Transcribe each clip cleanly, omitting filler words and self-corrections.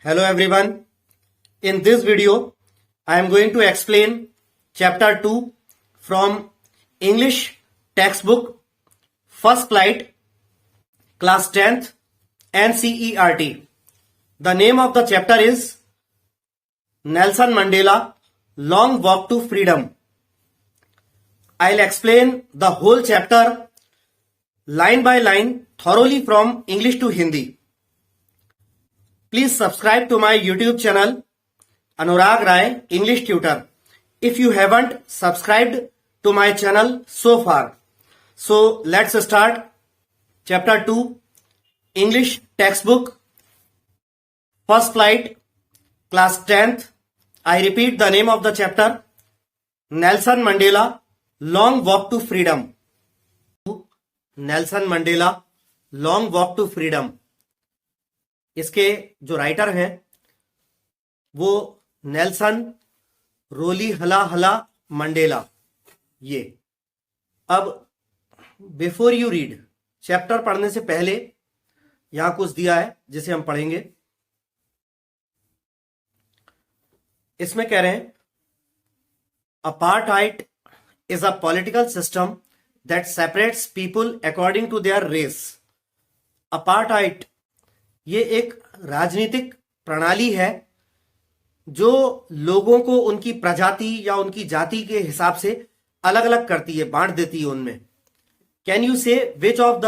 Hello everyone. In this video, I am going to explain chapter 2 from English textbook First Flight class 10th NCERT. The name of the chapter is Nelson Mandela Long Walk to Freedom. I'll explain the whole chapter line by line thoroughly from English to Hindi. Please subscribe to my YouTube channel Anurag Rai English Tutor if you haven't subscribed to my channel so far. So let's start chapter 2 English textbook First Flight class 10th. I repeat the name of the chapter Nelson Mandela Long Walk to Freedom. Nelson Mandela long walk to freedom. इसके जो writer हैं वो Nelson रोली हला हला Mandela. ये अब before you read, chapter पढ़ने से पहले यहां कुछ दिया है जिसे हम पढ़ेंगे। इसमें कह रहे हैं apartheid is a political system that separates people according to their race. Apartheid ये एक राजनीतिक प्रणाली है जो लोगों को उनकी प्रजाति या उनकी जाति के हिसाब से अलग अलग करती है, बांट देती है उनमें। कैन यू से which of the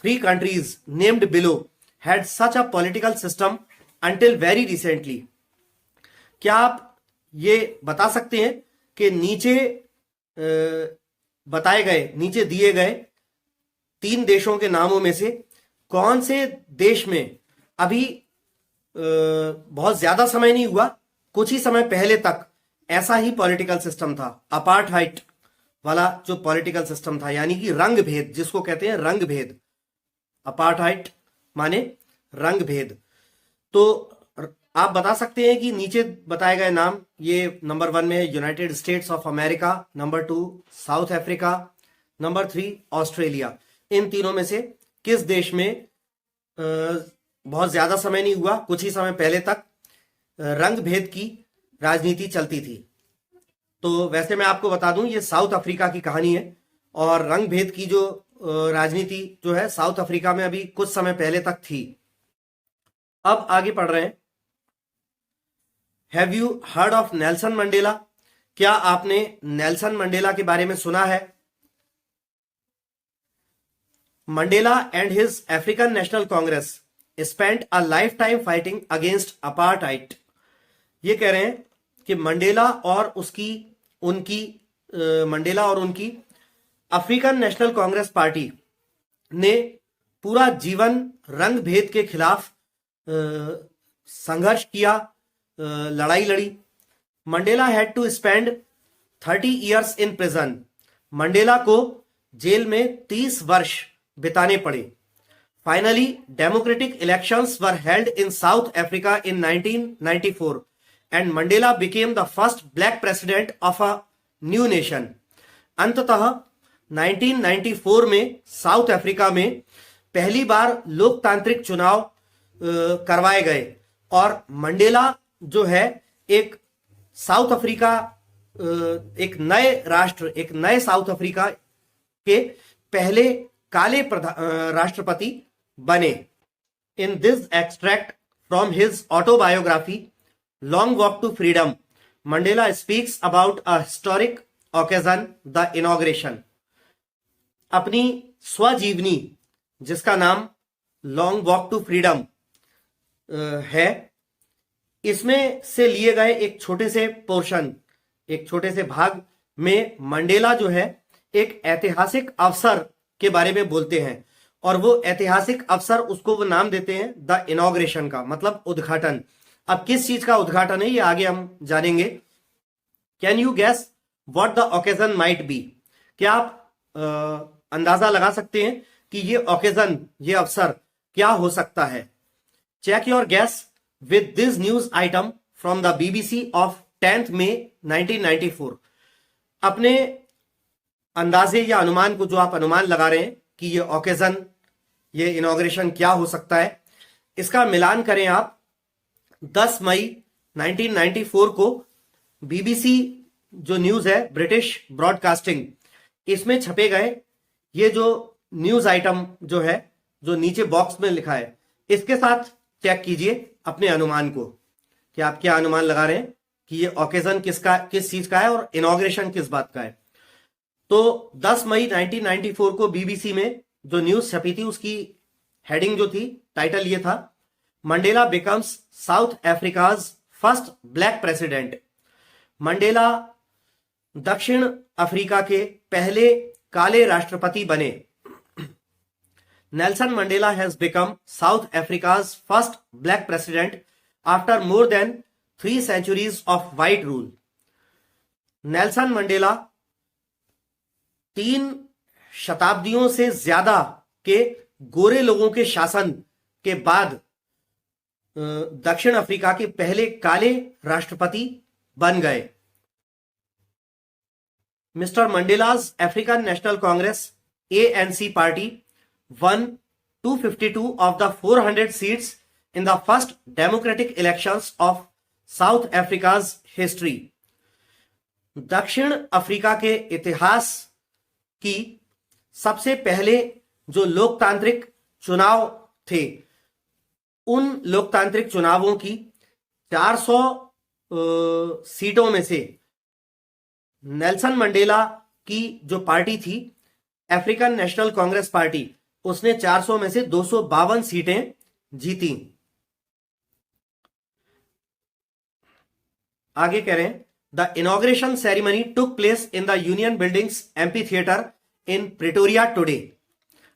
3 countries named below had such a political system until very recently? क्या आप ये बता सकते हैं कि नीचे दिए गए 3 देशों के नामों में से कौन से देश में अभी बहुत ज्यादा समय नहीं हुआ, कुछ ही समय पहले तक ऐसा ही पॉलिटिकल सिस्टम था, अपार्थाइड वाला जो पॉलिटिकल सिस्टम था, यानी कि रंग भेद, जिसको कहते हैं रंग भेद। अपार्थाइड माने रंग भेद। तो आप बता सकते हैं कि नीचे बताए गए नाम, ये नंबर 1 में है United States of America, number 2 South Africa, number 3 Australia. इन तीनों में से किस देश में बहुत ज्यादा समय नहीं हुआ, कुछ ही समय पहले तक रंग भेद की राजनीति चलती थी? तो वैसे मैं आपको बता दूं ये साउथ अफ्रीका की कहानी है और रंग भेद की जो राजनीति जो है साउथ अफ्रीका में अभी कुछ समय पहले तक थी। अब आगे पढ़ रहे हैं। Have you heard of Nelson Mandela? क्या आपने नेल्सन मंडेला के बारे में सुना है? Mandela and his African national Congress spent a life time fighting against apartheid. ये कह रहे हैं कि मंडेला और उनकी अफ्रीकन नेशनल कांग्रेस पार्टी ने पूरा जीवन रंग भेद के खिलाफ संघर्ष किया, लड़ाई लड़ी। Mandela had to spend 30 years in prison. Mandela को जेल में 30 वर्ष बिताने पड़े। Finally democratic elections were held in South Africa in 1994 and Mandela became the first black president of a new nation. अंततः 1994 में साउथ अफ्रीका में पहली बार लोकतांत्रिक चुनाव करवाए गए और मंडेला जो है एक साउथ अफ्रीका, एक नए राष्ट्र, एक नए साउथ अफ्रीका के पहले काले राष्ट्रपति बने। In this extract from his autobiography long walk to freedom, Mandela speaks about a historic occasion, the inauguration. अपनी स्वजीवनी जिसका नाम लॉन्ग वॉक टू फ्रीडम है, इसमें से लिए गए एक छोटे से पोर्शन, एक छोटे से भाग में मंडेला जो है एक ऐतिहासिक अवसर के बारे में बोलते हैं और वो ऐतिहासिक अवसर, उसको वो नाम देते हैं द इनॉग्रेशन का, मतलब उद्घाटन। अब किस चीज का उद्घाटन है ये आगे हम जानेंगे। Can you guess what the occasion might be? क्या आप अंदाजा लगा सकते हैं कि ये ओकेजन, ये अवसर क्या हो सकता है? Check your guess with this news item from the BBC of 10th May 1994। अपने अंदाजे या अनुमान को, जो आप अनुमान लगा रहे हैं कि ये ओकेजन, ये इनॉग्रेशन क्या हो सकता है, इसका मिलान करें आप 10 मई 1994 को बीबीसी जो न्यूज है, ब्रिटिश ब्रॉडकास्टिंग, इसमें छपे गए ये जो न्यूज आइटम जो है, जो नीचे बॉक्स में लिखा है, इसके साथ चेक कीजिए अपने अनुमान को कि आप क्या अनुमान लगा रहे हैं कि ये ओकेजन किस चीज का है और इनॉग्रेशन किस बात का है। तो 10 मई 1994 को बीबीसी में जो न्यूज छपी थी उसकी हेडिंग जो थी, टाइटल ये था, Mandela becomes south Africa's first black president. Mandela दक्षिण अफ्रीका के पहले काले राष्ट्रपति बने। Nelson Mandela has become south Africa's first black president after more than 3 centuries of white rule. Nelson Mandela 3 शताब्दियों से ज्यादा के गोरे लोगों के शासन के बाद दक्षिण अफ्रीका के पहले काले राष्ट्रपति बन गए। Mister Mandela's African national Congress ANC party won 252 of the 400 seats in the first democratic elections of South Africa's history। दक्षिण अफ्रीका के इतिहास की सबसे पहले जो लोकतांत्रिक चुनाव थे, उन लोकतांत्रिक चुनावों की 400 सीटों में से नेल्सन मंडेला की जो पार्टी थी, अफ्रीकन नेशनल कांग्रेस पार्टी, उसने 400 में से 252 सीटें जीती। आगे कह रहे हैं, the inauguration ceremony took place in the Union buildings amphi theatre in Pretoria today,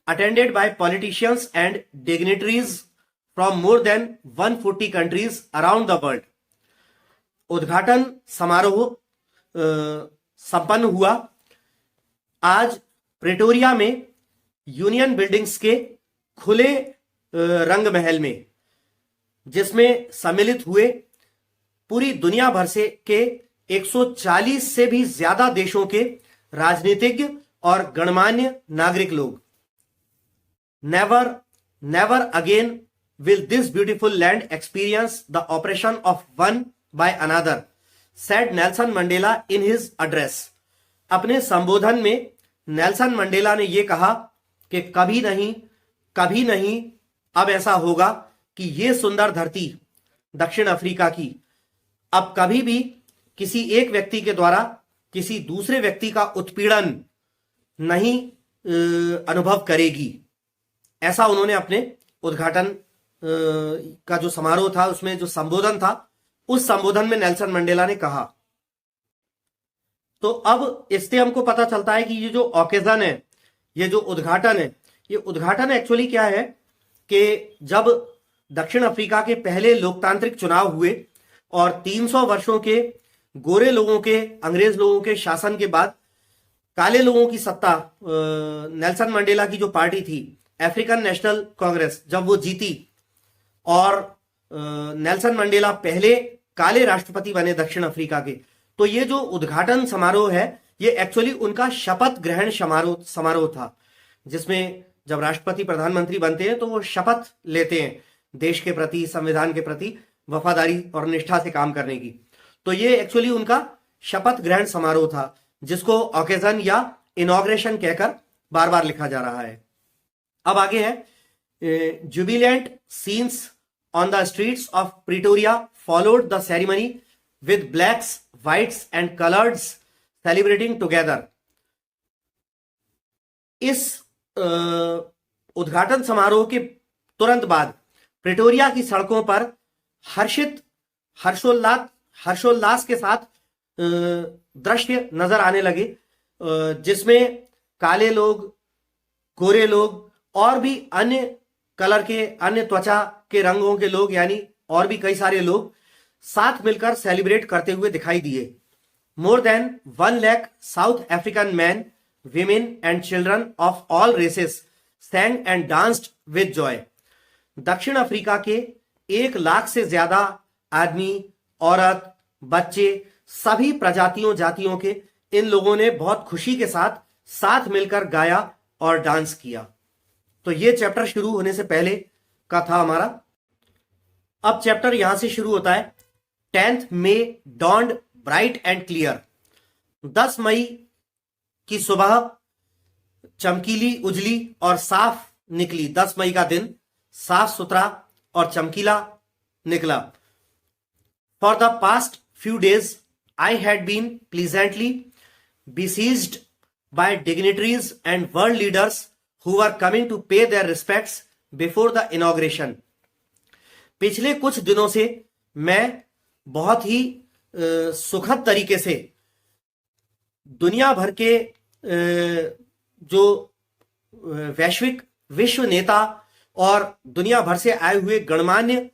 attended by politicians and dignitaries from more than 140 countries around the world. उद्घाटन समारोह संपन्न हुआ आज प्रिटोरिया में यूनियन बिल्डिंग्स के खुले रंग महल में, जिसमें सम्मिलित हुए पूरी दुनिया भर से के 140 से भी ज्यादा देशों के राजनीतिज्ञ और गणमान्य नागरिक लोग। Never never again will this beautiful land experience the operation of one by another, said Nelson Mandela in his address. अपने संबोधन में नेल्सन मंडेला ने यह कहा कि कभी नहीं अब ऐसा होगा कि यह सुंदर धरती दक्षिण अफ्रीका की अब कभी भी किसी एक व्यक्ति के द्वारा किसी दूसरे व्यक्ति का उत्पीड़न नहीं अनुभव करेगी। ऐसा उन्होंने अपने उद्घाटन का जो समारोह था, उसमें जो संबोधन था, उस संबोधन में नेल्सन मंडेला ने कहा। तो अब इससे हमको पता चलता है कि ये जो ओकेजन है, ये जो उद्घाटन है, ये उद्घाटन एक्चुअली क्या है कि जब दक्षिण अफ्रीका के पहले लोकतांत्रिक चुनाव हुए और 300 वर्षों के गोरे लोगों के, अंग्रेज लोगों के शासन के बाद काले लोगों की सत्ता, नेल्सन मंडेला की जो पार्टी थी अफ्रीकन नेशनल कांग्रेस, जब वो जीती और नेल्सन मंडेला पहले काले राष्ट्रपति बने दक्षिण अफ्रीका के, तो ये जो उद्घाटन समारोह है ये एक्चुअली उनका शपथ ग्रहण समारोह था, जिसमें जब राष्ट्रपति प्रधानमंत्री बनते हैं तो वो शपथ लेते हैं देश के प्रति, संविधान के प्रति वफादारी और निष्ठा से काम करने की। तो ये एक्चुअली उनका शपथ ग्रहण समारोह था, जिसको ओकेजन या इनॉग्रेशन कहकर बार बार लिखा जा रहा है। अब आगे है, jubilant scenes on the streets of Pretoria followed the ceremony with blacks, whites and coloureds celebrating together. इस उद्घाटन समारोह के तुरंत बाद प्रिटोरिया की सड़कों पर हर्षोल्लास के साथ दृश्य नजर आने लगे, जिसमें काले लोग, गोरे लोग और भी अन्य कलर के, अन्य त्वचा के रंगों के लोग, यानी और भी कई सारे लोग साथ मिलकर सेलिब्रेट करते हुए दिखाई दिए। More than 1 lakh south African man, women and children of all races sang and danced with joy। दक्षिण अफ्रीका के 1 लाख से ज्यादा आदमी, औरत, बच्चे, सभी प्रजातियों जातियों के इन लोगों ने बहुत खुशी के साथ मिलकर गाया और डांस किया। तो ये चैप्टर शुरू होने से पहले का था हमारा अब चैप्टर यहां से शुरू होता है। 10th may dawned bright and clear. 10 मई की सुबह चमकीली, उजली और साफ निकली। 10 मई का दिन साफ सुथरा और चमकीला निकला। For the past few days I had been pleasantly besieged by dignitaries and world leaders who were coming to pay their respects before the inauguration. पिछले कुछ दिनों से मैं बहुत ही सुखद तरीके से दुनिया भर के जो वैश्विक विश्व नेता और दुनिया भर से आए हुए गणमान्य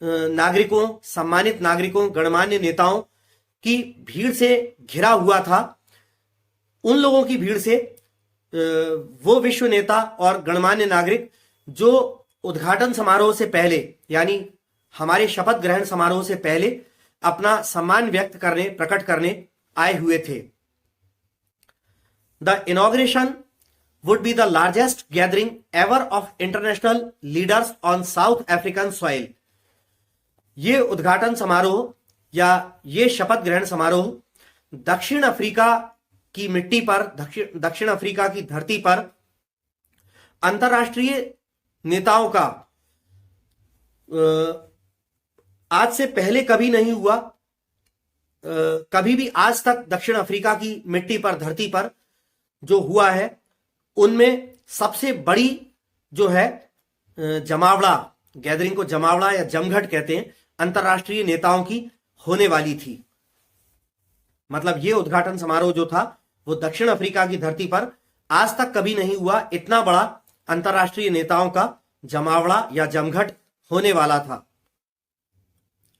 नागरिकों, सम्मानित नागरिकों, गणमान्य नेताओं की भीड़ से घिरा हुआ था। उन लोगों की भीड़ से वो विश्व नेता और गणमान्य नागरिक जो उद्घाटन समारोह से पहले, यानी हमारे शपथ ग्रहण समारोह से पहले अपना सम्मान व्यक्त करने, प्रकट करने आए हुए थे। The inauguration would be the largest gathering ever of international leaders on South African soil. ये उद्घाटन समारोह या ये शपथ ग्रहण समारोह दक्षिण अफ्रीका की मिट्टी पर, दक्षिण अफ्रीका की धरती पर अंतर्राष्ट्रीय नेताओं का आज से पहले कभी नहीं हुआ। कभी भी आज तक दक्षिण अफ्रीका की मिट्टी पर, धरती पर जो हुआ है, उनमें सबसे बड़ी जो है जमावड़ा, गैदरिंग को जमावड़ा या जमघट कहते हैं, अंतर्राष्ट्रीय नेताओं की होने वाली थी। मतलब ये उद्घाटन समारोह जो था वो दक्षिण अफ्रीका की धरती पर आज तक कभी नहीं हुआ। इतना बड़ा अंतर्राष्ट्रीय नेताओं का जमावड़ा या जमघट होने वाला था।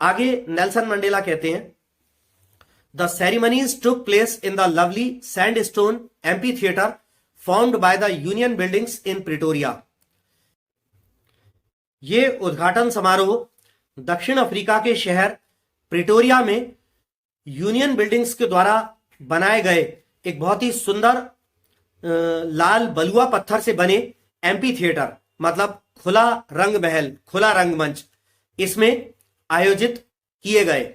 आगे नेल्सन मंडेला कहते हैं, the ceremonies took place in the lovely sandstone amphi theatre formed by the Union Buildings in Pretoria. ये उद्घाटन समारोह दक्षिण अफ्रीका के शहर प्रिटोरिया में यूनियन बिल्डिंग्स के द्वारा बनाए गए एक बहुत ही सुंदर लाल बलुआ पत्थर से बने एम्पी थिएटर, मतलब खुला रंग महल, खुला रंगमंच, इसमें आयोजित किए गए।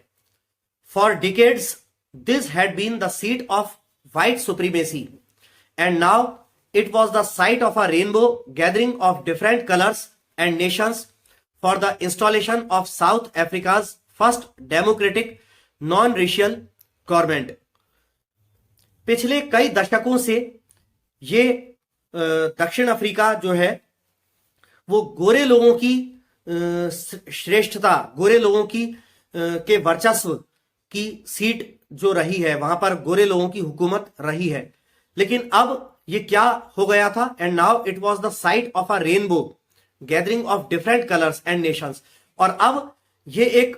For decades this had been the seat of white supremacy and now it was the site of a rainbow gathering of different colors and nations for the installation of South Africa's first democratic non-racial government. पिछले कई दशकों से ये दक्षिण Africa जो है वो गोरे लोगों की श्रेष्ठता, गोरे लोगों की के वर्चस्व की सीट जो रही है, वहां पर गोरे लोगों की हुकूमत रही है। लेकिन अब ये क्या हो गया था? And now it was the site of a rainbow gathering of different colours and Nations. और अब ये एक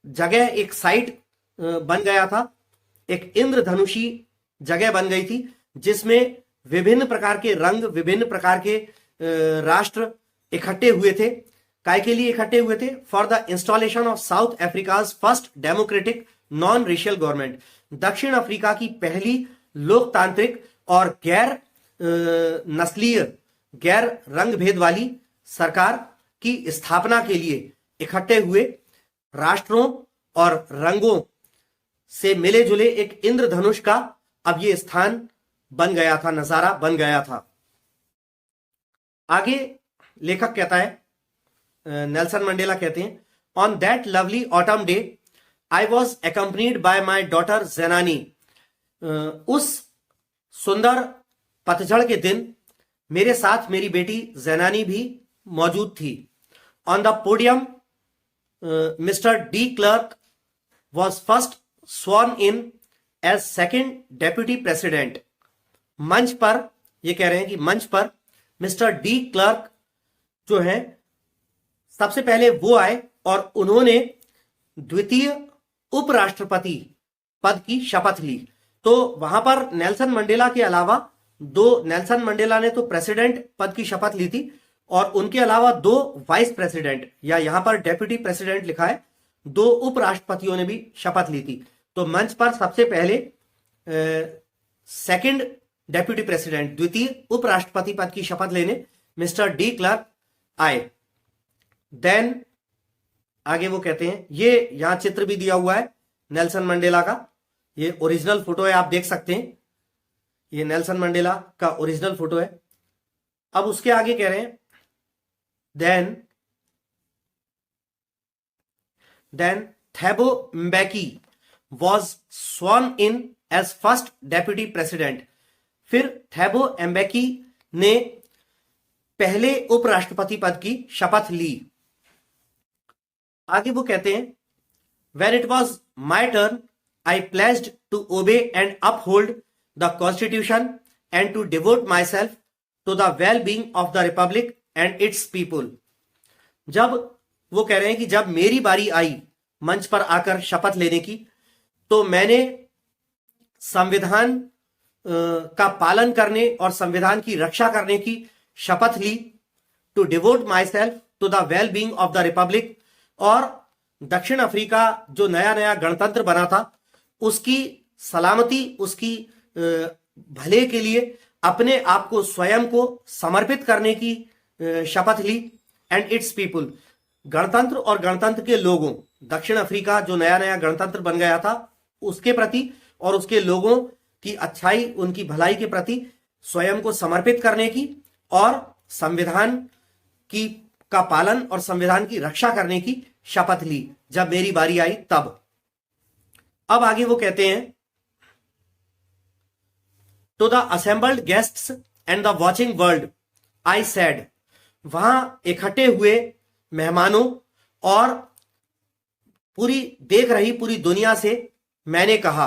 जगह, एक साइट बन गया था, एक इंद्रधनुषी जगह बन गई थी जिसमें विभिन्न प्रकार के रंग, विभिन्न प्रकार के राष्ट्र इकट्ठे हुए थे। काय के लिए इकट्ठे हुए थे? For the installation of south Africa's first democratic non racial government. दक्षिण अफ्रीका की पहली लोकतांत्रिक और गैर नस्लीय, गैर रंग भेद वाली सरकार की स्थापना के लिए इकट्ठे हुए राष्ट्रों और रंगों से मिले जुले एक इंद्रधनुष का अब ये स्थान बन गया था, नजारा बन गया था। आगे लेखक कहता है, नेल्सन मंडेला कहते हैं, on that lovely autumn day I was accompanied by my daughter Zenani. उस सुंदर पतझड़ के दिन मेरे साथ मेरी बेटी जैनानी भी मौजूद थी। On the podium Mister de Klerk was first sworn in as second deputy president. मंच पर, ये कह रहे हैं कि मंच पर मिस्टर डी क्लर्क जो है सबसे पहले वो आए और उन्होंने द्वितीय उपराष्ट्रपति पद की शपथ ली। तो वहां पर नेल्सन मंडेला के अलावा नेल्सन मंडेला ने तो प्रेसिडेंट पद की शपथ ली थी और उनके अलावा 2 वाइस प्रेसिडेंट, या यहां पर डेप्यूटी प्रेसिडेंट लिखा है, 2 उपराष्ट्रपतियों ने भी शपथ ली थी। तो मंच पर सबसे पहले सेकंड डेप्यूटी प्रेसिडेंट, द्वितीय उपराष्ट्रपति पद की शपथ लेने मिस्टर डी क्लर्क आए। देन आगे वो कहते हैं, ये यहां चित्र भी दिया हुआ है नेल्सन मंडेला का, ये ओरिजिनल फोटो है, आप देख सकते हैं, ये नेल्सन मंडेला का ओरिजिनल फोटो है। अब उसके आगे कह रहे हैं, then Thabo Mbeki was sworn in as first deputy president. फिर थैबो एम्बेकी ने पहले उपराष्ट्रपति पद की शपथ ली। आगे वो कहते हैं, when it was my turn, I pledged to obey and uphold the Constitution and to devote myself to the well-being of the Republic and its people. जब वो कह रहे हैं कि जब मेरी बारी आई मंच पर आकर शपथ लेने की, तो मैंने संविधान का पालन करने और संविधान की रक्षा करने की शपथ ली, to devote myself to the well being of the republic, और दक्षिण अफ्रीका जो नया नया गणतंत्र बना था उसकी सलामती, उसकी भले के लिए अपने आप को, स्वयं को समर्पित करने की शपथ ली, एंड इट्स पीपुल, गणतंत्र और गणतंत्र के लोगों, दक्षिण अफ्रीका जो नया नया गणतंत्र बन गया था उसके प्रति और उसके लोगों की अच्छाई, उनकी भलाई के प्रति स्वयं को समर्पित करने की और संविधान की का पालन और संविधान की रक्षा करने की शपथ ली जब मेरी बारी आई तब। अब आगे वो कहते हैं, to the assembled guests and the watching world I said, वहां इकट्ठे हुए मेहमानों और पूरी देख रही पूरी दुनिया से मैंने कहा,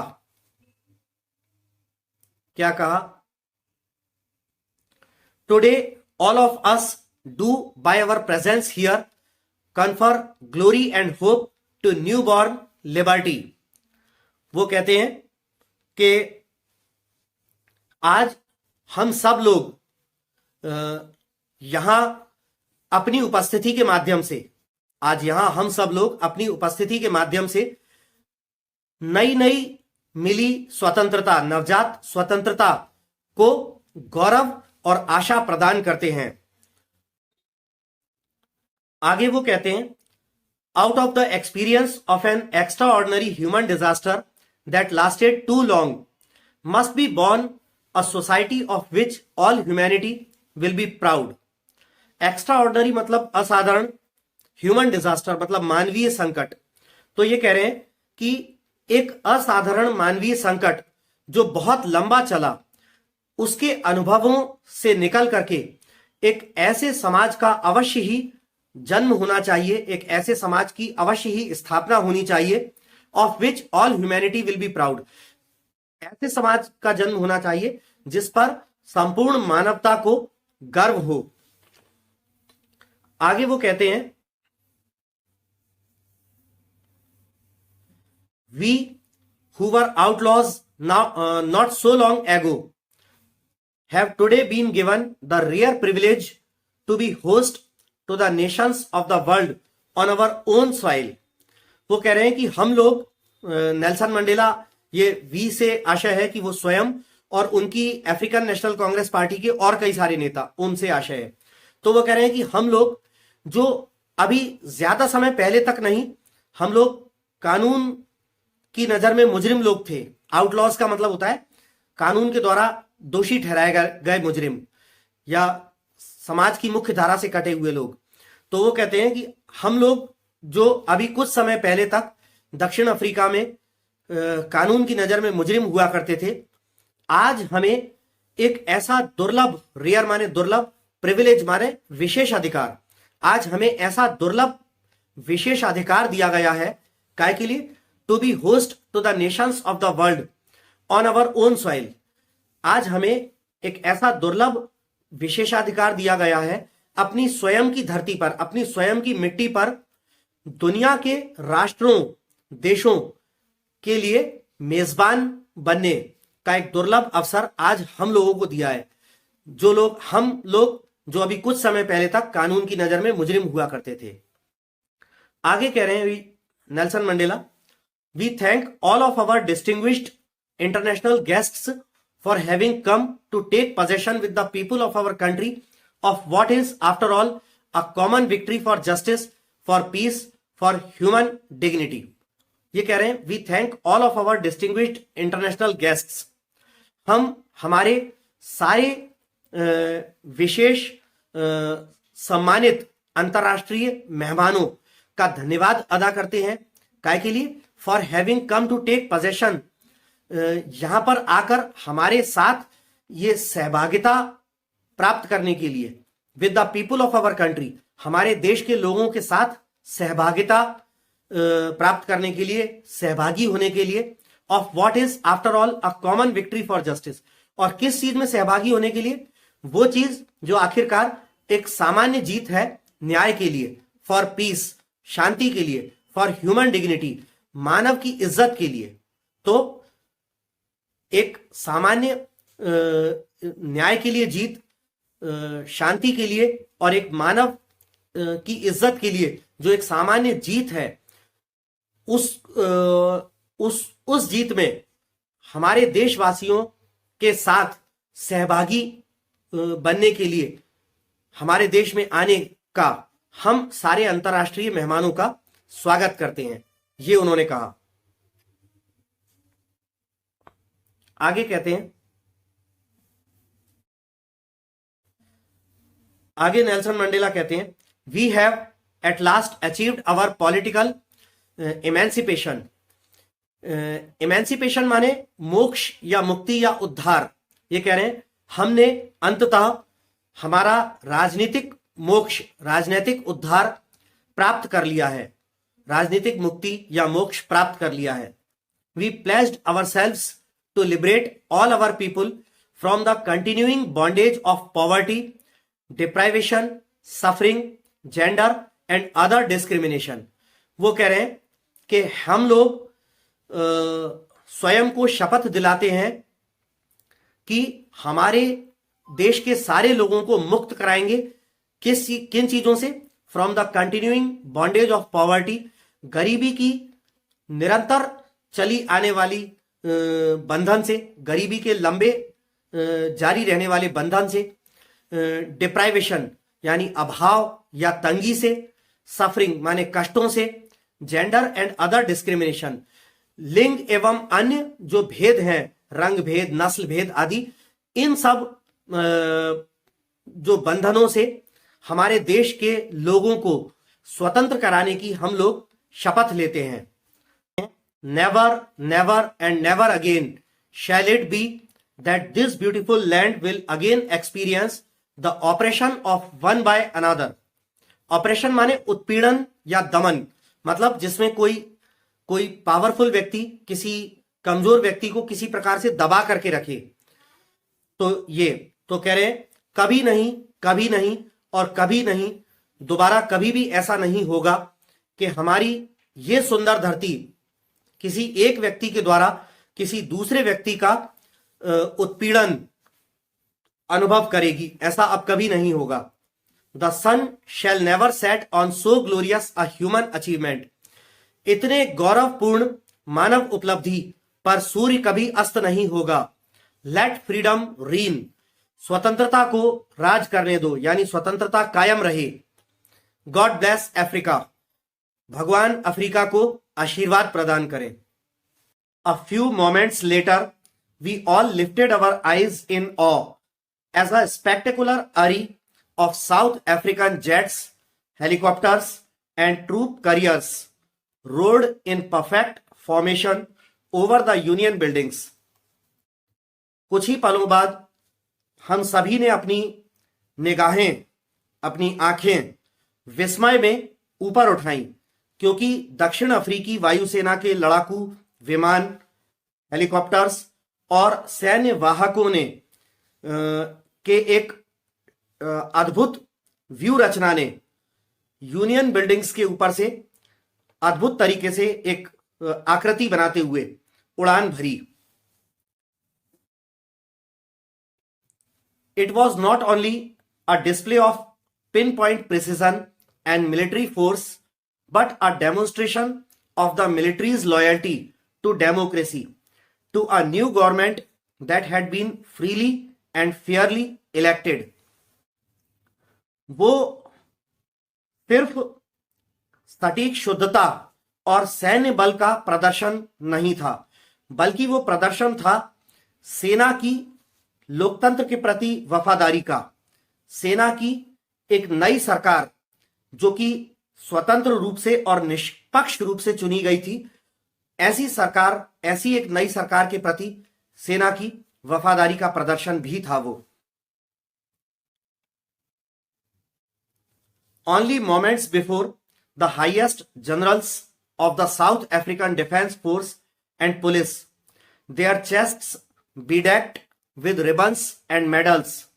क्या कहा, today all of us do by our presence here confer glory and hope to new born liberty. वो कहते हैं कि आज हम सब लोग यहां अपनी उपस्थिति के माध्यम से, आज यहां हम सब लोग अपनी उपस्थिति के माध्यम से नई नई मिली स्वतंत्रता, नवजात स्वतंत्रता को गौरव और आशा प्रदान करते हैं। आगे वो कहते हैं, out of the experience of an extraordinary human disaster that lasted too long must be born a society of which all humanity will be proud. Extraordinary मतलब असाधारण, ह्यूमन डिजास्टर मतलब मानवीय संकट। तो ये कह रहे हैं कि एक असाधारण मानवीय संकट जो बहुत लंबा चला, उसके अनुभवों से निकल करके एक ऐसे समाज का अवश्य ही जन्म होना चाहिए, एक ऐसे समाज की अवश्य ही स्थापना होनी चाहिए, of which all humanity will be proud, ऐसे समाज का जन्म होना चाहिए जिस पर संपूर्ण मानवता को गर्व हो। आगे वो कहते हैं, we who were outlaws now not so long ago have today been given the rare privilege to be host to the nations of the world on our own soil। वो कह रहे हैं कि हम लोग, नेल्सन मंडेला, ये we से आशय है कि वो स्वयं और उनकी अफ्रीकन नेशनल कांग्रेस पार्टी के और कई सारे नेता, उनसे आशय है। तो वो कह रहे हैं कि हम लोग जो अभी ज्यादा समय पहले तक नहीं, हम लोग कानून की नजर में मुजरिम लोग थे। आउटलॉज का मतलब होता है कानून के द्वारा दोषी ठहराए गए मुजरिम या समाज की मुख्य धारा से कटे हुए लोग। तो वो कहते हैं कि हम लोग जो अभी कुछ समय पहले तक दक्षिण अफ्रीका में कानून की नजर में मुजरिम हुआ करते थे, आज हमें एक ऐसा दुर्लभ, रेयर माने दुर्लभ, प्रिविलेज माने विशेष अधिकार, आज हमें ऐसा दुर्लभ विशेष अधिकार दिया गया है, काय के लिए, to be host to the nations of the world on our own soil. आज हमें एक ऐसा दुर्लभ विशेषाधिकार दिया गया है अपनी स्वयं की धरती पर, अपनी स्वयं की मिट्टी पर दुनिया के राष्ट्रों, देशों के लिए मेजबान बनने का एक दुर्लभ अवसर आज हम लोगों को दिया है, हम लोग जो अभी कुछ समय पहले तक कानून की नजर में मुजरिम हुआ करते थे। आगे कह रहे हैं Nelson Mandela, we thank all of our distinguished international guests for having come to take possession with the people of our country of what is, after all, a common victory for justice for peace, for human dignity. ये कह रहे हैं we thank all of our distinguished international guests. हम हमारे सारे विशेष सम्मानित अंतर्राष्ट्रीय मेहमानों का धन्यवाद अदा करते हैं। काय के लिए? For having come to take possession, यहां पर आकर हमारे साथ ये सहभागिता प्राप्त करने के लिए, with the people of our country, हमारे देश के लोगों के साथ सहभागिता प्राप्त करने के लिए, सहभागी होने के लिए, of what is after all a common victory for justice. और किस चीज में सहभागी होने के लिए? वो चीज जो आखिरकार एक सामान्य जीत है न्याय के लिए, फॉर पीस, शांति के लिए, फॉर ह्यूमन डिग्निटी, मानव की इज्जत के लिए। तो एक सामान्य न्याय के लिए जीत, शांति के लिए और एक मानव की इज्जत के लिए जो एक सामान्य जीत है, उस जीत में हमारे देशवासियों के साथ सहभागी बनने के लिए, हमारे देश में आने का हम सारे अंतर्राष्ट्रीय मेहमानों का स्वागत करते हैं, ये उन्होंने कहा। आगे कहते हैं, आगे नेल्सन मंडेला कहते हैं we have at last achieved our political emancipation. Emancipation माने मोक्ष या मुक्ति या उद्धार। ये कह रहे हैं हमने अंततः हमारा राजनीतिक मोक्ष, राजनीतिक उद्धार प्राप्त कर लिया है, राजनीतिक मुक्ति या मोक्ष प्राप्त कर लिया है। We placed ourselves to liberate all our people from the continuing bondage of poverty, deprivation, suffering, gender and other discrimination। वो कह रहे हैं कि हम लोग स्वयं को शपथ दिलाते हैं कि हमारे देश के सारे लोगों को मुक्त कराएंगे किन चीजों से? From the continuing bondage of poverty, गरीबी की निरंतर चली आने वाली बंधन से, गरीबी के लंबे जारी रहने वाले बंधन से, डिप्राइवेशन यानी अभाव या तंगी से, सफरिंग माने कष्टों से, जेंडर एंड अदर डिस्क्रिमिनेशन, लिंग एवं अन्य जो भेद हैं, रंग भेद, नस्ल भेद आदि, इन सब जो बंधनों से हमारे देश के लोगों को स्वतंत्र कराने की हम लोग शपथ लेते हैं। Never, never and never again shall it be that this beautiful land will again experience the oppression of one by another। Operation माने उत्पीड़न या दमन, मतलब जिसमें कोई पावरफुल व्यक्ति किसी कमजोर व्यक्ति को किसी प्रकार से दबा करके रखे। तो ये तो कह रहे हैं कभी नहीं, कभी नहीं और कभी नहीं, दोबारा कभी भी ऐसा नहीं होगा कि हमारी ये सुंदर धरती किसी एक व्यक्ति के द्वारा किसी दूसरे व्यक्ति का उत्पीड़न अनुभव करेगी। ऐसा अब कभी नहीं होगा। The sun shall never set on so glorious a human achievement. इतने गौरवपूर्ण मानव उपलब्धि पर सूर्य कभी अस्त नहीं होगा। Let freedom reign. स्वतंत्रता को राज करने दो, यानी स्वतंत्रता कायम रहे। God bless Africa. भगवान अफ्रीका को आशीर्वाद प्रदान करें। A few moments later we all lifted our eyes in awe as a spectacular array of South African jets, helicopters and troop carriers roared in perfect formation over the Union buildings. कुछ ही पलों बाद हम सभी ने अपनी निगाहें, अपनी आंखें विस्मय में ऊपर उठाई, क्योंकि दक्षिण अफ्रीकी वायुसेना के लड़ाकू विमान, हेलीकॉप्टर्स और सैन्य वाहकों ने के एक अद्भुत व्यू रचना ने यूनियन बिल्डिंग्स के ऊपर से अद्भुत तरीके से एक आकृति बनाते हुए उड़ान भरी। It was not only a display of pinpoint precision and military force, but a demonstration of the military's loyalty to democracy, to a new government that had been freely and fairly elected। वो सिर्फ सटीक शुद्धता और सैन्य बल का प्रदर्शन नहीं था, बल्कि वो प्रदर्शन था सेना की लोकतंत्र के प्रति वफादारी का, सेना की एक नई सरकार जो कि स्वतंत्र रूप से और निष्पक्ष रूप से चुनी गई थी, ऐसी सरकार, ऐसी एक नई सरकार के प्रति सेना की वफादारी का प्रदर्शन भी था वो। Only moments before, the highest generals of the South African Defence Force and police, their chests bedecked with ribbons and medals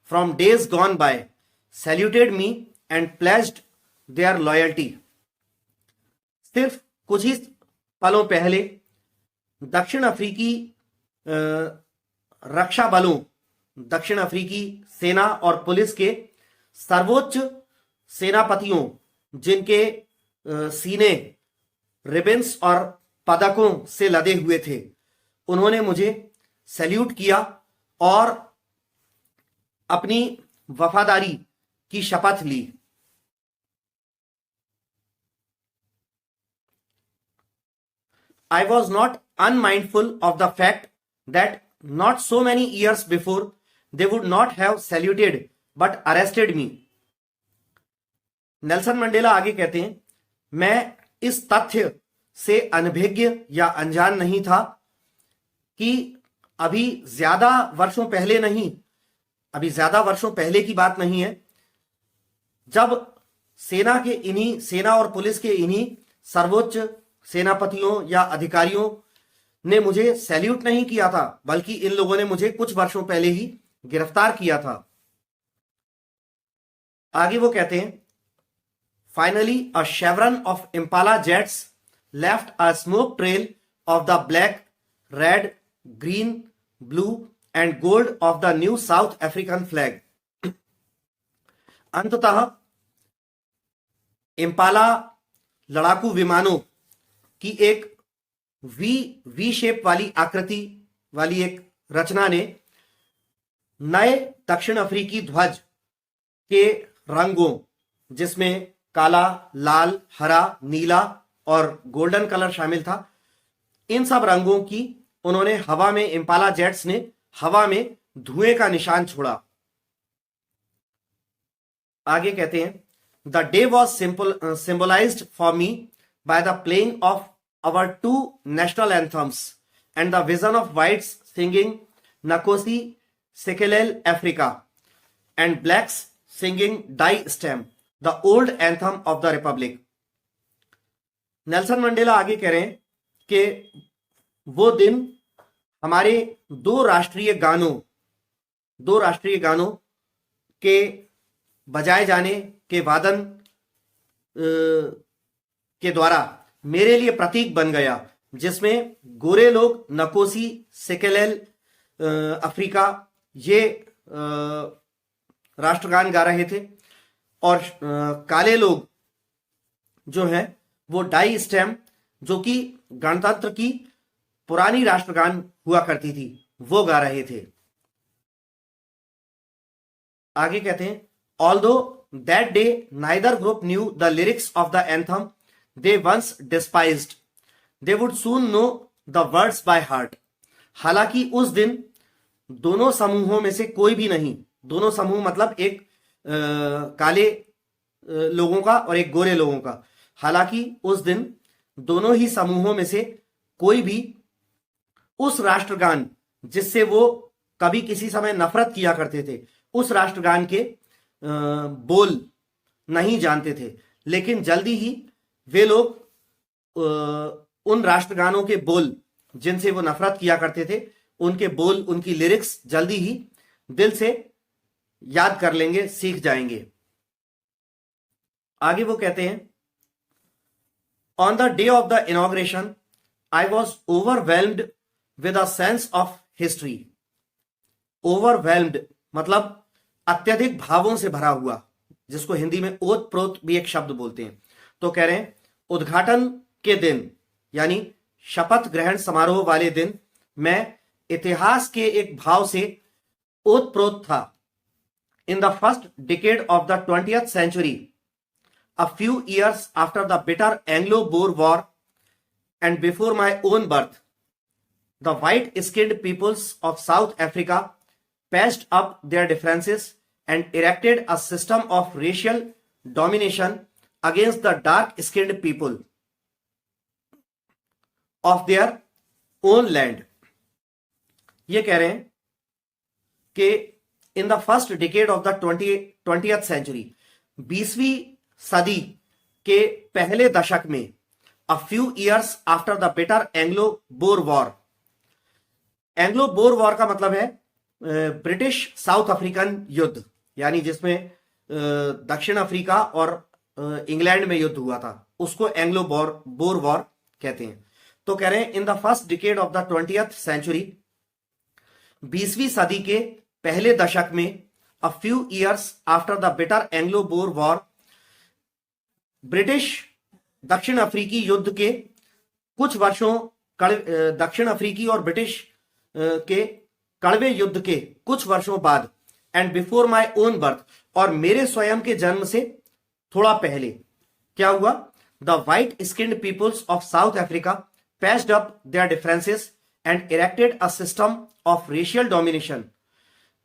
from days gone by, saluted me and pledged their loyalty. सिर्फ कुछ ही पलों पहले दक्षिण अफ्रीकी रक्षा बलों, दक्षिण अफ्रीकी सेना और पुलिस के सर्वोच्च सेनापतियों, जिनके सीने रिबन्स और पदकों से लदे हुए थे, उन्होंने मुझे सैल्यूट किया और अपनी वफादारी की शपथ ली। I was not unmindful of the fact that not so many years before they would not have saluted but arrested me. Nelson Mandela आगे कहते हैं, मैं इस तथ्य से अनभिज्ञ या अनजान नहीं था कि अभी ज्यादा वर्षों पहले की बात नहीं है, जब सेना और पुलिस के इन्हीं सर्वोच्च सेनापतियों या अधिकारियों ने मुझे सैल्यूट नहीं किया था, बल्कि इन लोगों ने मुझे कुछ वर्षों पहले ही गिरफ्तार किया था। आगे वो कहते हैं, finally a शेवरन of Impala jets left a smoke trail of the black, red, green, blue and gold of the new south African flag. अंततः इम्पाला लड़ाकू विमानों की एक वी शेप वाली आकृति वाली एक रचना ने नए दक्षिण अफ्रीकी ध्वज के रंगों, जिसमें काला, लाल, हरा, नीला और गोल्डन कलर शामिल था, इन सब रंगों की उन्होंने हवा में, इम्पाला जेट्स ने हवा में धुएं का निशान छोड़ा। आगे कहते हैं, the day was symbolised for me by the playing of our two national anthems and the vision of whites singing Nkosi Sikelel Africa and blacks singing Die Stem, the old anthem of the Republic. Nelson Mandela आगे कह रहे हैं कि वो दिन हमारे दो राष्ट्रीय गानों के बजाए जाने के वादन के द्वारा मेरे लिए प्रतीक बन गया, जिसमें गोरे लोग नकोसी सिकेलेल अफ्रीका ये राष्ट्रगान गा रहे थे और काले लोग जो हैं वो डाई स्टेम, जो कि गणतंत्र की पुरानी राष्ट्रगान हुआ करती थी, वो गा रहे थे। आगे कहते हैं, although that day neither group new the lyrics of the anthem they once despised, they would soon know the words by heart. हालांकि उस दिन दोनों समूहों में से कोई भी नहीं, दोनों समूह मतलब एक काले लोगों का और एक गोरे लोगों का, हालांकि उस दिन दोनों ही समूहों में से कोई भी उस राष्ट्रगान जिससे वो कभी किसी समय नफरत किया करते थे, उस राष्ट्रगान के बोल नहीं जानते थे। लेकिन जल्दी ही वे लोग उन राष्ट्रगानों के बोल जिनसे वो नफरत किया करते थे, उनके बोल, उनकी लिरिक्स जल्दी ही दिल से याद कर लेंगे, सीख जाएंगे। आगे वो कहते हैं, on the day of the inauguration I was overwhelmed with a sense of history. Overwhelmed मतलब अत्यधिक भावों से भरा हुआ, जिसको हिंदी में ओत प्रोत भी एक शब्द बोलते हैं। तो कह रहे हैं, उद्घाटन के दिन यानी शपथ ग्रहण समारोह वाले दिन मैं इतिहास के एक भाव से ओतप्रोत था। In the first decade of the 20th century a few years after the bitter Anglo-Boer War and before my own birth, the white-skinned peoples of South Africa patched up their differences and erected a system of racial domination against the dark-skinned people of their own land. ये कह रहे हैं कि in the first decade of the 20th century, 20वीं सदी के पहले दशक में, a few years after the bitter Anglo Boer war, Anglo Boer war का मतलब है ब्रिटिश साउथ अफ्रीकन युद्ध, यानी जिसमें दक्षिण अफ्रीका और इंग्लैंड में युद्ध हुआ था, उसको एंग्लो बोर वॉर कहते हैं. तो कह रहे हैं in the first decade of the 20th century, 20वीं सदी के पहले दशक में, a few years after the bitter Anglo Boer war, British दक्षिण अफ्रीकी युद्ध के कुछ वर्षों, दक्षिण अफ्रीकी और ब्रिटिश के कड़वे युद्ध के कुछ वर्षों बाद, and before my own birth, और मेरे स्वयं के जन्म से थोड़ा पहले, क्या हुआ? The white skinned peoples of South Africa patched up their differences and erected a system of racial domination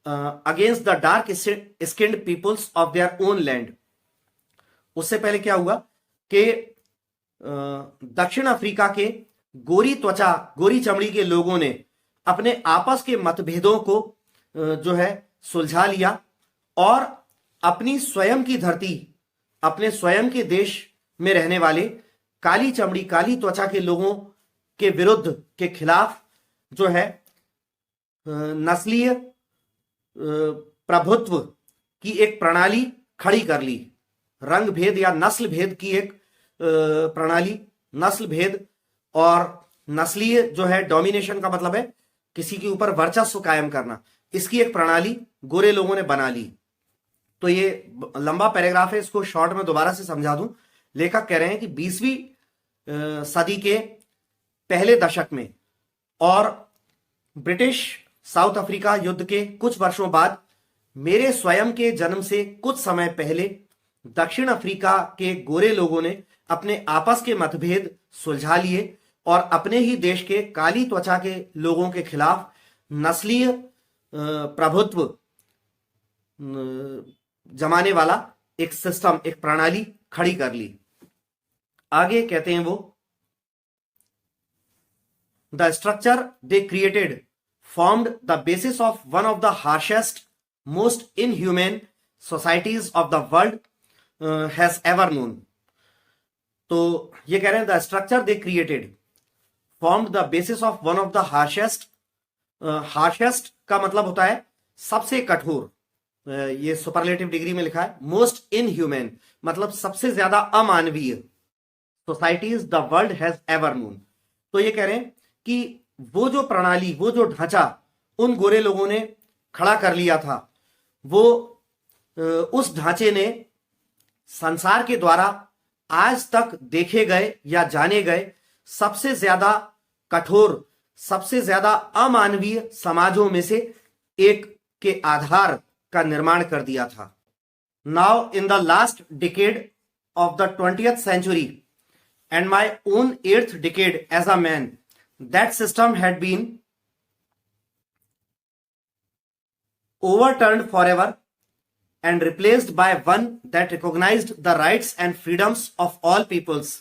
against the dark skinned peoples of their own land. उससे पहले क्या हुआ कि दक्षिण अफ्रीका के गोरी त्वचा, गोरी चमड़ी के लोगों ने अपने आपस के मतभेदों को जो है सुलझा लिया और अपनी स्वयं की धरती, अपने स्वयं के देश में रहने वाले काली चमड़ी, काली त्वचा के लोगों के विरुद्ध, के खिलाफ जो है नस्लीय प्रभुत्व की एक प्रणाली खड़ी कर ली. रंग भेद या नस्ल भेद की एक प्रणाली, नस्ल भेद और नस्लीय जो है डोमिनेशन का मतलब है किसी के ऊपर वर्चस्व कायम करना, इसकी एक प्रणाली गोरे लोगों ने बना ली. तो ये लंबा पैराग्राफ है, इसको शॉर्ट में दोबारा से समझा दूं. लेखक कह रहे हैं कि 20वीं सदी के पहले दशक में और ब्रिटिश साउथ अफ्रीका युद्ध के कुछ वर्षों बाद, मेरे स्वयं के जन्म से कुछ समय पहले, दक्षिण अफ्रीका के गोरे लोगों ने अपने आपस के मतभेद सुलझा लिए और अपने ही देश के काली त्वचा के लोगों के खिलाफ नस्लीय प्रभुत्व जमाने वाला एक सिस्टम, एक प्रणाली खड़ी कर ली. आगे कहते हैं वो, the structure they created formed the basis of one of the harshest, most inhumane societies of the world has ever known. तो ये कह रहे हैं the structure they created formed the basis of one of the harshest. Harshest का मतलब होता है सबसे कठोर, ये सुपरलेटिव डिग्री में लिखा है. मोस्ट इनह्यूमैन मतलब सबसे ज्यादा अमानवीय societies the world has ever known. तो ये कह रहे हैं कि वो जो प्रणाली, वो जो ढांचा उन गोरे लोगों ने खड़ा कर लिया था, वो उस ढांचे ने संसार के द्वारा आज तक देखे गए या जाने गए सबसे ज्यादा कठोर, सबसे ज्यादा अमानवीय समाजों में से एक के आधार का निर्माण कर दिया था. Now in the last decade of the 20th century and my own 8th decade as a man, that system had been overturned forever and replaced by one that recognized the rights and freedoms of all peoples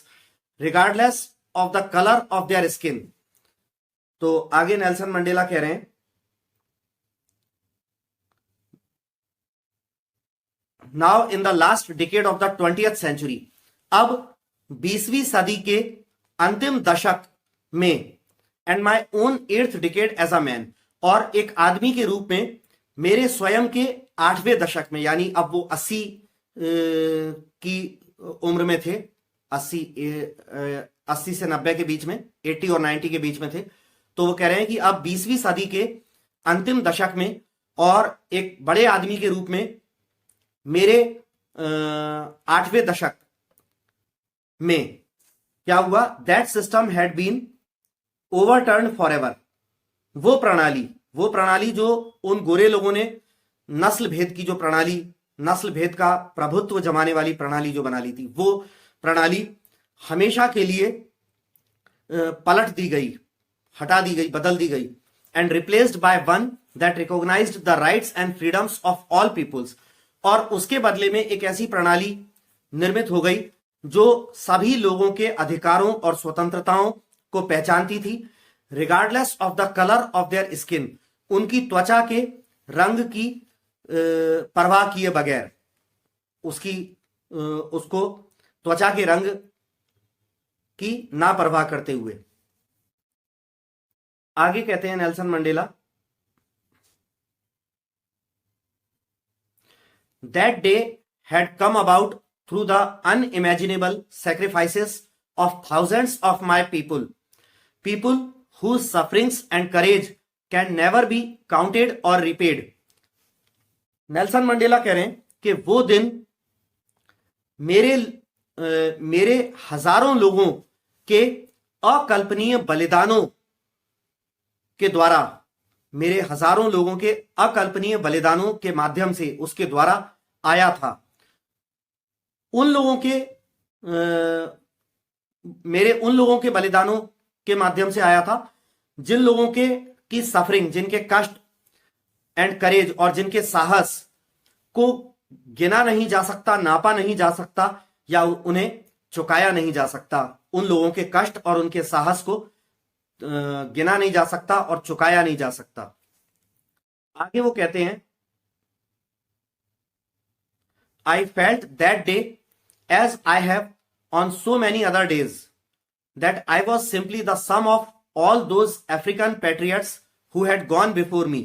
regardless of the color of their skin. तो आगे Nelson Mandela कह रहे हैं, now in the last decade of the 20th century, अब 20वीं सदी के अंतिम दशक में, and my own 8th decade as a man, और एक आदमी के रूप में मेरे स्वयं के 8वें दशक में, यानी अब वो 80 की उम्र में थे, 80 से 90 के बीच में, 80 और 90 के बीच में थे. तो वो कह रहे हैं कि अब 20वीं सदी के अंतिम दशक में और एक बड़े आदमी के रूप में मेरे 8वें दशक में क्या हुआ? That system had been overturned forever. वो प्रणाली जो उन गोरे लोगों ने नस्ल भेद की जो प्रणाली नस्ल भेद का प्रभुत्व जमाने वाली प्रणाली जो बना ली थी, वो प्रणाली हमेशा के लिए पलट दी गई, हटा दी गई, बदल दी गई, and replaced by one that recognised the rights and freedoms of all peoples. और उसके बदले में एक ऐसी प्रणाली निर्मित हो गई जो सभी लोगों के अधिकारों और स्वतंत्रताओं को पहचानती थी, regardless of the colour of their skin, उनकी त्वचा के रंग की परवाह किए बगैर, उसको त्वचा के रंग की ना परवाह करते हुए। आगे कहते हैं Nelson Mandela, that day had come about through the unimaginable sacrifices of thousands of my people whose sufferings and courage can never be counted or repaid। Nelson Mandela कह रहे हैं कि वो दिन मेरे हजारों लोगों के अकल्पनीय बलिदानों के द्वारा, मेरे हजारों लोगों के अकल्पनीय बलिदानों के माध्यम से उसके द्वारा आया था। उन लोगों के मेरे उन लोगों के बलिदानों के माध्यम से आया था जिन लोगों के की सफरिंग, जिनके कष्ट एंड करेज और जिनके साहस को गिना नहीं जा सकता, नापा नहीं जा सकता या उन्हें चुकाया नहीं जा सकता। उन लोगों के कष्ट और उनके साहस को गिना नहीं जा सकता और चुकाया नहीं जा सकता। आगे वो कहते हैं, I felt that day as I have on so many other days that I was simply the sum of all those African patriots who had gone before me।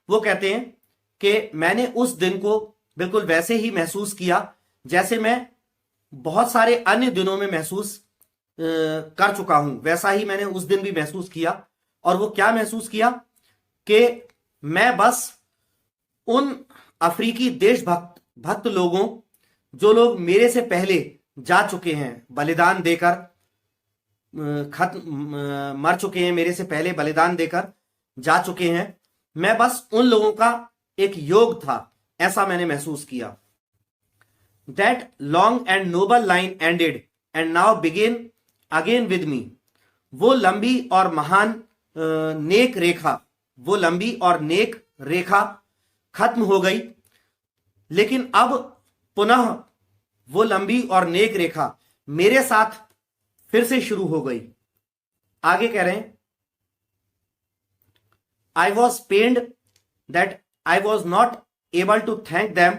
वो कहते हैं कि मैंने उस दिन को बिल्कुल वैसे ही महसूस किया जैसे मैं बहुत सारे अन्य दिनों में महसूस कर चुका हूं, वैसा ही मैंने उस दिन भी महसूस किया। और वो क्या महसूस किया कि मैं बस उन अफ्रीकी देशभक्त लोगों, जो लोग मेरे से पहले जा चुके हैं, बलिदान देकर मर चुके हैं, मेरे से पहले बलिदान देकर जा चुके हैं, मैं बस उन लोगों का एक योग था, ऐसा मैंने महसूस किया। That long and noble line ended and now begin again with me. वो लंबी और महान नेक रेखा, वो लंबी और नेक रेखा खत्म हो गई, लेकिन अब पुनः वो लंबी और नेक रेखा मेरे साथ फिर से शुरू हो गई। आगे कह रहे हैं, I was pained that I was not able to thank them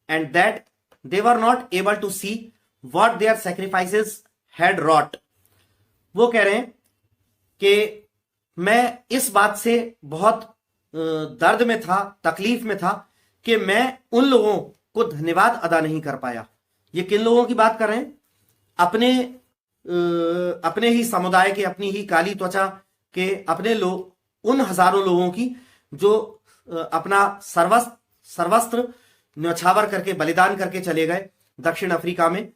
and that they were not able to see what their sacrifices had wrought. वो कह रहे हैं कि मैं इस बात से बहुत दर्द में था, तकलीफ में था कि मैं उन लोगों को धन्यवाद अदा नहीं कर पाया। ये किन लोगों की बात कर रहे हैं? अपने ही समुदाय के, अपनी ही काली त्वचा के अपने लोग, उन हजारों लोगों की जो अपना सर्वस्त्र न्यौछावर करके बलिदान करके चले गए दक्षिण अफ्रीका में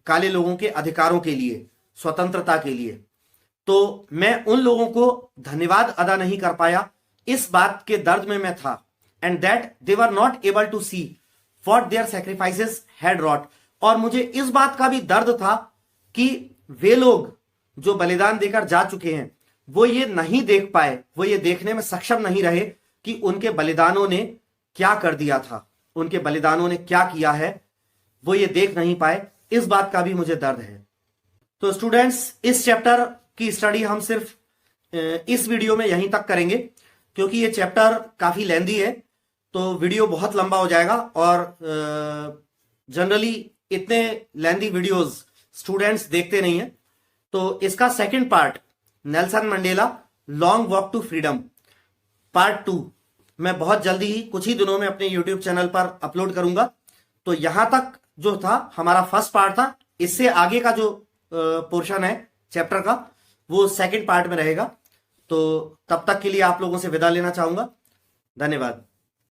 काले लोगों के अधिकारों के लिए, स्वतंत्रता के लिए। तो मैं उन लोगों को धन्यवाद अदा नहीं कर पाया, इस बात के दर्द में मैं था। And that they were not able to see what their sacrifices had wrought. और मुझे इस बात का भी दर्द था कि वे लोग जो बलिदान देकर जा चुके हैं वो ये नहीं देख पाए, वो ये देखने में सक्षम नहीं रहे कि उनके बलिदानों ने क्या कर दिया था, उनके बलिदानों ने क्या किया है, वो ये देख नहीं पाए। इस बात का भी मुझे दर्द है। तो स्टूडेंट्स, इस चैप्टर की स्टडी हम सिर्फ इस वीडियो में यहीं तक करेंगे, क्योंकि ये चैप्टर काफी लेंदी है, तो वीडियो बहुत लंबा हो जाएगा और जनरली इतने लेंदी वीडियोस स्टूडेंट्स देखते नहीं हैं। तो इसका second part, Nelson Mandela long walk to freedom part 2, मैं बहुत जल्दी ही कुछ ही दिनों में अपने यूट्यूब चैनल पर अपलोड करूंगा। तो यहां तक जो था हमारा फर्स्ट पार्ट था, इससे आगे का जो पोर्शन है चैप्टर का वो सेकंड पार्ट में रहेगा। तो तब तक के लिए आप लोगों से विदा लेना चाहूंगा। धन्यवाद।